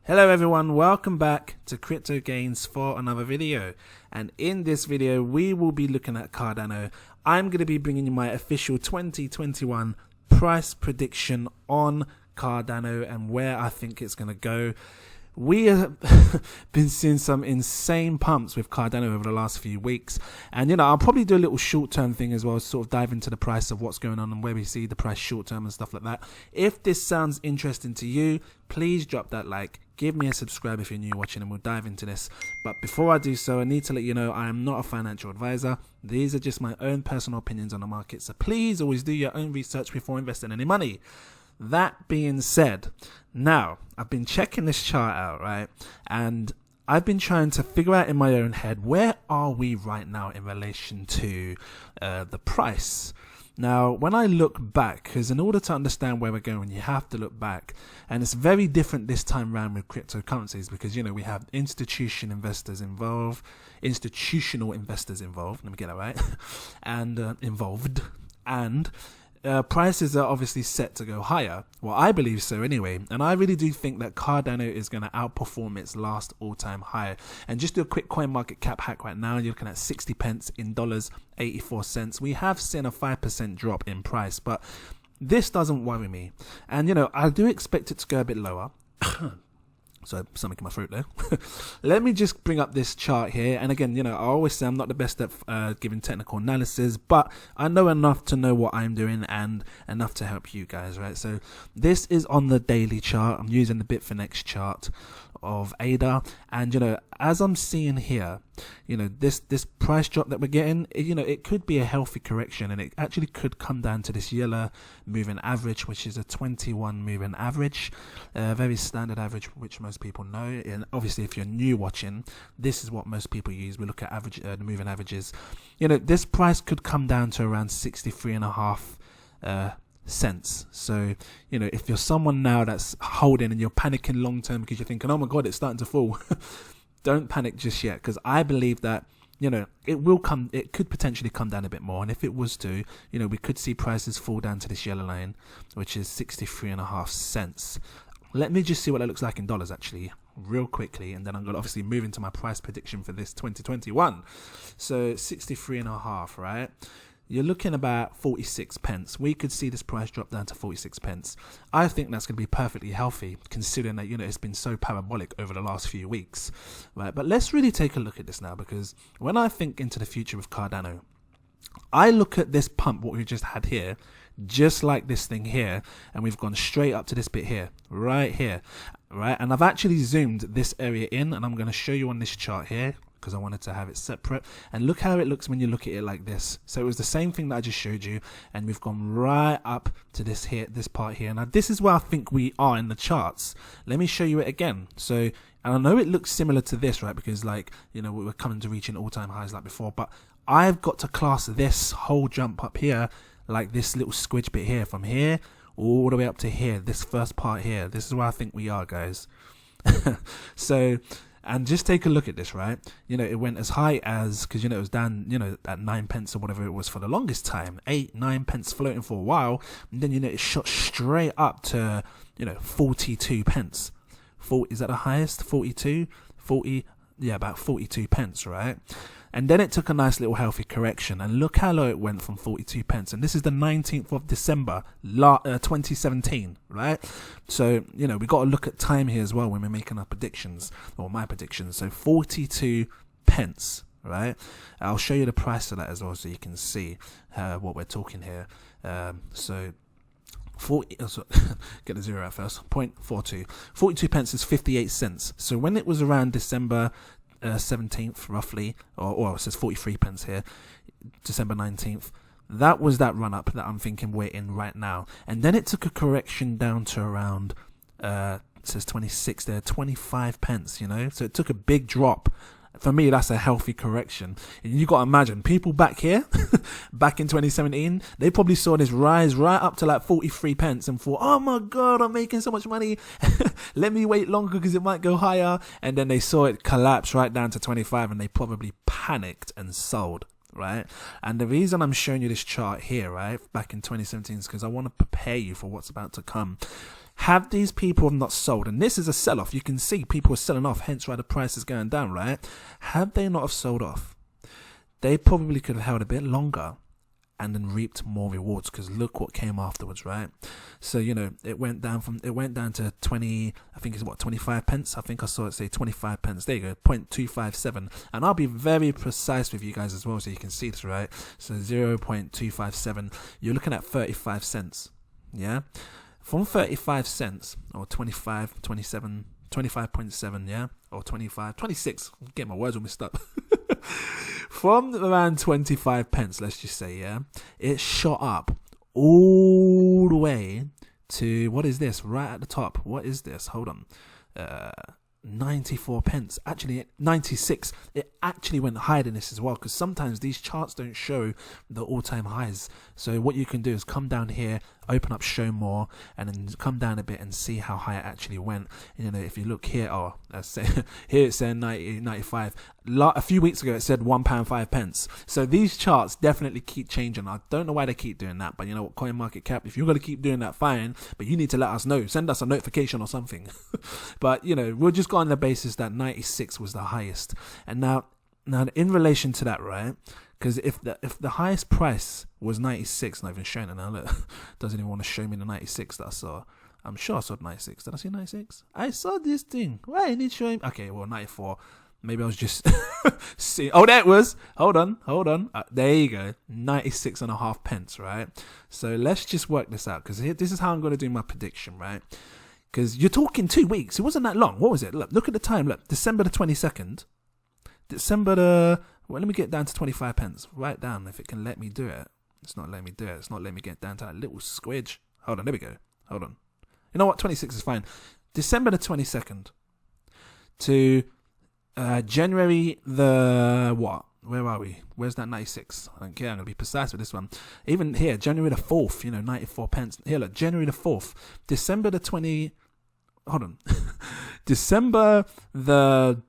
Hello everyone, welcome back to cryptogains for another video, and in this video we will be looking at Cardano. I'm going to be bringing you my official 2021 price prediction on Cardano and where I think it's going to go. We have been seeing some insane pumps with Cardano over the last few weeks, and I'll probably do a little short-term thing as well, sort of dive into the price of what's going on and where we see the price short-term and stuff like that. If this sounds interesting to you, please drop that like, give me a subscribe if you're new watching, and we'll dive into this. But before I do so, I need to let you know I am not a financial advisor. These are just my own personal opinions on the market, so please always do your own research before investing any money. That being said, now I've been checking this chart out, right? And I've been trying to figure out in my own head, where are we right now in relation to the price? Now, when I look back, because in order to understand where we're going, you have to look back. And it's very different this time around with cryptocurrencies because, we have institutional investors involved, let me get that right, and involved, and prices are obviously set to go higher. Well, I believe so anyway, and I really do think that Cardano is going to outperform its last all-time high. And just do a quick coin market cap hack right now, you're looking at 60 pence in dollars, 84 cents. We have seen a 5% drop in price, but this doesn't worry me. And I do expect it to go a bit lower. So something in my throat there. Let me just bring up this chart here. And again, I always say I'm not the best at giving technical analysis, but I know enough to know what I'm doing and enough to help you guys, right? So this is on the daily chart. I'm using the Bitfinex chart of ADA, and as I'm seeing here, this price drop that we're getting, it could be a healthy correction, and it actually could come down to this yellow moving average, which is a 21 moving average, very standard average, which most people know. And obviously, if you're new watching, this is what most people use. We look at average, the moving averages. This price could come down to around 63.5 cents. So if you're someone now that's holding and you're panicking long term because you're thinking, oh my god, it's starting to fall, don't panic just yet, because I believe that it could potentially come down a bit more. And if it was to, we could see prices fall down to this yellow line, which is 63.5 cents. Let me just see what that looks like in dollars actually real quickly, and then I'm going to obviously move into my price prediction for this 2021. So 63.5, right? You're looking about 46 pence. We could see this price drop down to 46 pence. I think that's going to be perfectly healthy, considering that, it's been so parabolic over the last few weeks, right? But let's really take a look at this now, because when I think into the future with Cardano, I look at this pump, what we just had here, just like this thing here, and we've gone straight up to this bit here, right here, right? And I've actually zoomed this area in, and I'm going to show you on this chart here, because I wanted to have it separate. And look how it looks when you look at it like this. So it was the same thing that I just showed you, and we've gone right up to this here, this part here. Now this is where I think we are in the charts. Let me show you it again. So, and I know it looks similar to this, right? Because we were coming to reaching all-time highs like before, but I've got to class this whole jump up here like this little squidge bit here, from here all the way up to here, this first part here. This is where I think we are, guys. So, and just take a look at this, right? It went as high as, because it was down, at 9 pence or whatever it was for the longest time, 8-9 pence floating for a while, and then it shot straight up to 42 pence. Is that the highest? 42, 40, yeah, about 42 pence, right? And then it took a nice little healthy correction, and look how low it went from 42 pence. And this is the 19th of December, 2017, right? So, we got to look at time here as well when we're making our predictions, or my predictions. So 42 pence, right? I'll show you the price of that as well, so you can see what we're talking here. So 40, get the zero out first, 0.42. 42 pence is 58 cents. So when it was around December 17th roughly, or it says 43 pence here, December 19th, that was that run up that I'm thinking we're in right now. And then it took a correction down to around it says 26 there, 25 pence, so it took a big drop. For me, that's a healthy correction. And you got to imagine, people back here, back in 2017, they probably saw this rise right up to like 43 pence and thought, oh my God, I'm making so much money. Let me wait longer because it might go higher. And then they saw it collapse right down to 25, and they probably panicked and sold, right? And the reason I'm showing you this chart here, right, back in 2017, is because I want to prepare you for what's about to come. Have these people not sold? And this is a sell-off. You can see people are selling off, hence why the price is going down, right? Have they not have sold off? They probably could have held a bit longer and then reaped more rewards, because look what came afterwards, right? So, you know, it went down to 20, I think it's what, 25 pence? I think I saw it say 25 pence. There you go, 0.257. And I'll be very precise with you guys as well, so you can see this, right? So 0.257, you're looking at 35 cents, yeah? From 35 cents, or 25, 27, 25.7, yeah? Or 25, 26, I'm getting my words all mixed up. From around 25 pence, let's just say, yeah, it shot up all the way to, what is this, right at the top? What is this? Hold on. 94 pence, actually 96. It actually went higher than this as well, because sometimes these charts don't show the all-time highs. So what you can do is come down here, open up show more, and then come down a bit and see how high it actually went. You know, if you look here, oh, let's say here it said 90, 95. A few weeks ago it said £1.05. So these charts definitely keep changing. I don't know why they keep doing that, but you know what, CoinMarketCap, if you're going to keep doing that, fine, but you need to let us know, send us a notification or something. But you know, we'll just go on the basis that 96 was the highest. And now in relation to that, right, because if the highest price was 96, not even showing it now, look, doesn't even want to show me the 96 that I saw. I'm sure I saw 96. Did I see 96? I saw this thing. Why ain't it showing? Okay, well, 94. Maybe I was just seeing. Oh, there it was. Hold on. There you go. 96 and a half pence, right? So let's just work this out, because this is how I'm going to do my prediction, right? Because you're talking 2 weeks. It wasn't that long. What was it? Look at the time. Look, December the 22nd. Well, let me get down to 25 pence. Write down if it can let me do it. It's not letting me do it. It's not letting me get down to that little squidge. Hold on. There we go. Hold on. You know what? 26 is fine. December the 22nd to January the what? Where are we? Where's that 96? I don't care. I'm going to be precise with this one. Even here, January the 4th, 94 pence. Here, look, January the 4th. December the 20... Hold on. December the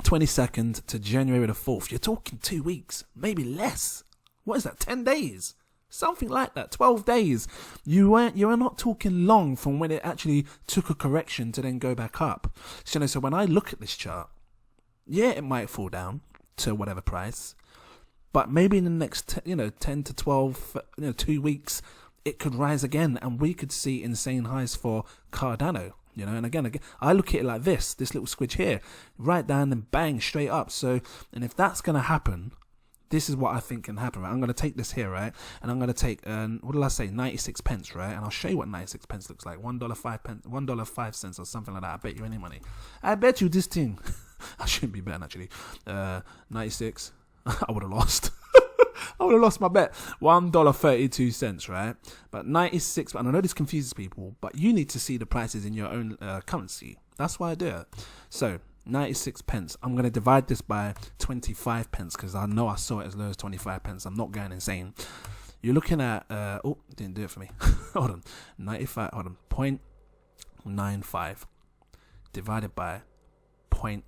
22nd to January the 4th. You're talking 2 weeks, maybe less. What is that? 10 days? Something like that. 12 days. You are not talking long from when it actually took a correction to then go back up. So when I look at this chart, yeah, it might fall down to whatever price, but maybe in the next 10 to 12 2 weeks it could rise again, and we could see insane highs for Cardano, and again I look at it like this little squidge here, right down and bang straight up. So, and if that's going to happen, this is what I think can happen, right? I'm going to take this here, right, and I'm going to take what did I say, 96 pence, right, and I'll show you what 96 pence looks like. $1.05 or something like that. I bet you any money. I bet you this thing I shouldn't be betting, actually. 96. I would have lost. I would have lost my bet. $1.32, right? But 96, and I know this confuses people, but you need to see the prices in your own currency. That's why I do it. So 96 pence. I'm going to divide this by 25 pence, because I know I saw it as low as 25 pence. I'm not going insane. You're looking at, oh, didn't do it for me. Hold on. 95, hold on. 0.95 divided by 0.25.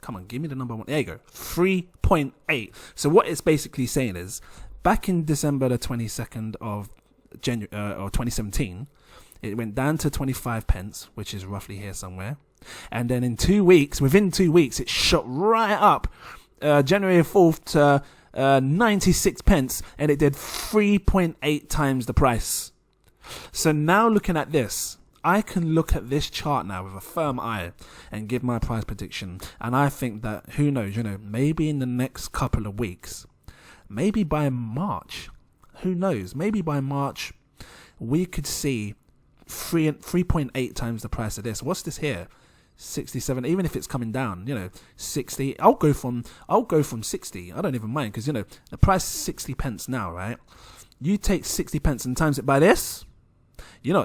Come on, give me the number one. There you go. 3.8. So what it's basically saying is, back in December the 22nd of January, or 2017, it went down to 25 pence, which is roughly here somewhere. And then within 2 weeks, it shot right up, January 4th to 96 pence, and it did 3.8 times the price. So now looking at this, I can look at this chart now with a firm eye and give my price prediction. And I think that, who knows, maybe in the next couple of weeks, maybe by March, who knows, maybe by March, we could see 3.8 times the price of this. What's this here? 67. Even if it's coming down, 60. I'll go from 60. I don't even mind, because the price is 60 pence now, right? You take 60 pence and times it by this.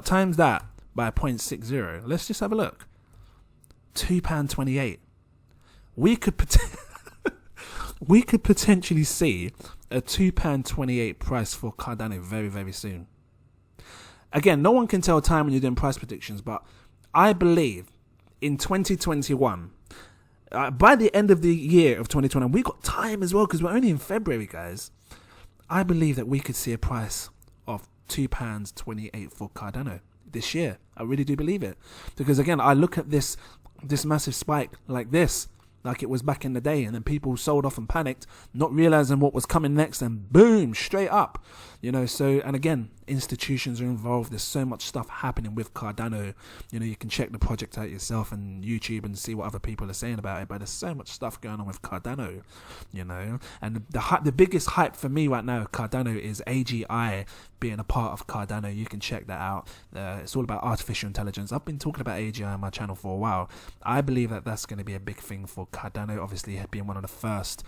Times that by 0.60. Let's just have a look. £2.28. We could potentially see a £2.28 price for Cardano very, very soon. Again, no one can tell time when you're doing price predictions, but I believe in 2021, by the end of the year of 2021, we got time as well, because we're only in February, guys. I believe that we could see a price of £2.28 for Cardano. this year. I really do believe it, because again, I look at this massive spike like this, like it was back in the day, and then people sold off and panicked, not realizing what was coming next, and boom, straight up, you know. So, and again, institutions are involved. There's so much stuff happening with Cardano. You know, you can check the project out yourself on YouTube and see what other people are saying about it, but there's so much stuff going on with Cardano, you know. And the biggest hype for me right now with Cardano is AGI being a part of Cardano. You can check that out. It's all about artificial intelligence. I've been talking about AGI on my channel for a while. I believe that that's going to be a big thing for Cardano, obviously being one of the first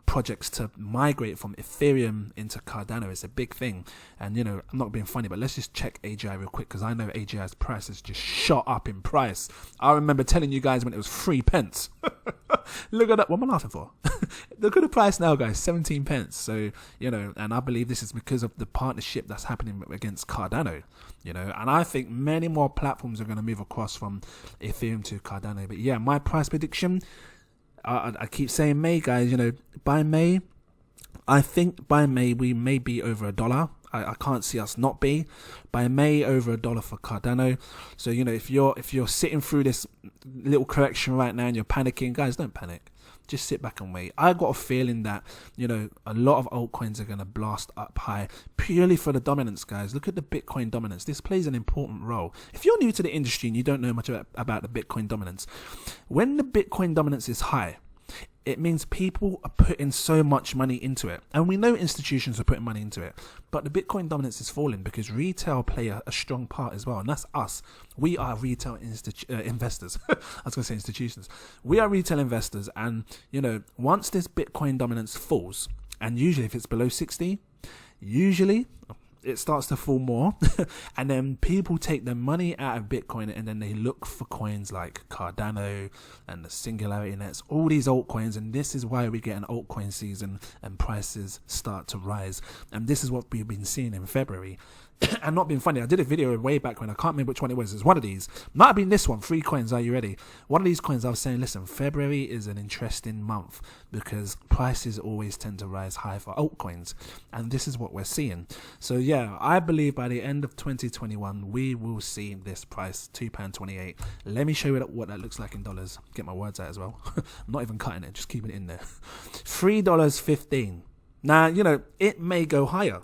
projects to migrate from Ethereum into Cardano. Is a big thing. And you know, I'm not being funny, but let's just check AGI real quick, because I know AGI's price has just shot up in price. I remember telling you guys when it was 3 pence. Look at that. What am I laughing for? Look at the price now, guys, 17 pence. So, you know, and I believe this is because of the partnership that's happening against Cardano, you know, and I think many more platforms are going to move across from Ethereum to Cardano. But yeah, my price prediction, I keep saying May, guys, you know, by May, I think by May we may be over $1. I can't see us not be. By May, over $1 for Cardano. So, you know, if you're sitting through this little correction right now and you're panicking, guys, don't panic. Just sit back and wait. I got a feeling that, you know, a lot of altcoins are going to blast up high purely for the dominance, guys. Look at the Bitcoin dominance. This plays an important role. If you're new to the industry and you don't know much about the Bitcoin dominance, when the Bitcoin dominance is high, it means people are putting so much money into it. And we know institutions are putting money into it. But the Bitcoin dominance is falling because retail play a strong part as well. And that's us. We are retail investors. I was going to say institutions. We are retail investors. And, you know, once this Bitcoin dominance falls, and usually if it's below 60, usually it starts to fall more. And then people take their money out of Bitcoin and then they look for coins like Cardano and the Singularity Nets, all these altcoins. And this is why we get an altcoin season and prices start to rise. And this is what we've been seeing in February. And not being funny, I did a video way back when, I can't remember which one it was. It's one of these. Might have been this one, 3 coins, are you ready? One of these coins, I was saying, listen, February is an interesting month because prices always tend to rise high for altcoins. And this is what we're seeing. So yeah, I believe by the end of 2021, we will see this price, £2.28. Let me show you what that looks like in dollars. Get my words out as well. I'm not even cutting it, just keeping it in there. $3.15. Now, you know, it may go higher.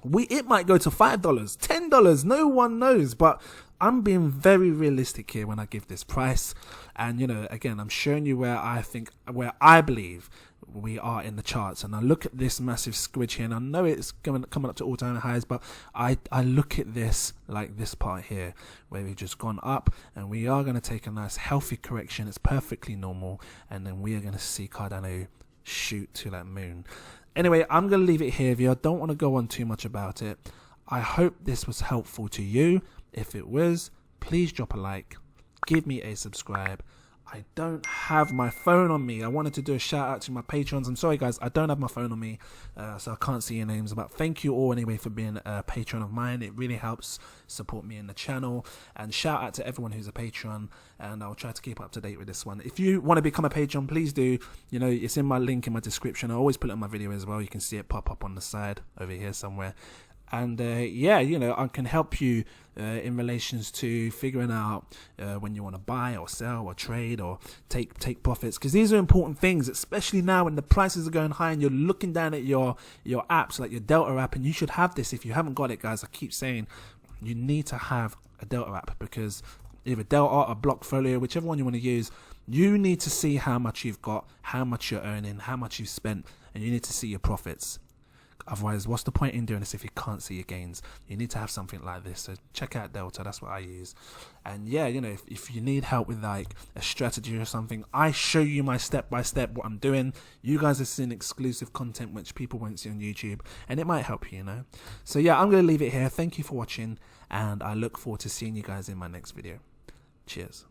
It might go to $5, $10, no one knows, but I'm being very realistic here when I give this price. And, you know, again, I'm showing you where I believe we are in the charts. And I look at this massive squidge here, and I know it's coming up to all-time highs, but I look at this like this part here, where we've just gone up, and we are going to take a nice healthy correction. It's perfectly normal, and then we are going to see Cardano shoot to that moon. Anyway, I'm going to leave it here. If you don't want to go on too much about it, I hope this was helpful to you. If it was, please drop a like, give me a subscribe. I don't have my phone on me. I wanted to do a shout out to my patrons. I'm sorry, guys, I don't have my phone on me, so I can't see your names. But thank you all anyway for being a patron of mine. It really helps support me in the channel. And shout out to everyone who's a patron. And I'll try to keep up to date with this one. If you want to become a patron, please do. You know, it's in my link in my description. I always put it on my video as well. You can see it pop up on the side over here somewhere. And yeah, you know, I can help you in relations to figuring out when you want to buy or sell or trade or take profits, because these are important things, especially now when the prices are going high and you're looking down at your apps like your Delta app. And you should have this if you haven't got it, guys. I keep saying you need to have a Delta app, because either Delta or Blockfolio, whichever one you want to use, you need to see how much you've got, how much you're earning, how much you've spent, and you need to see your profits. Otherwise, what's the point in doing this if you can't see your gains? You need to have something like this. So check out Delta. That's what I use. And yeah, you know, if you need help with like a strategy or something, I show you my step-by-step what I'm doing. You guys are seeing exclusive content which people won't see on YouTube, and it might help you, you know. So yeah, I'm going to leave it here. Thank you for watching, and I look forward to seeing you guys in my next video. Cheers.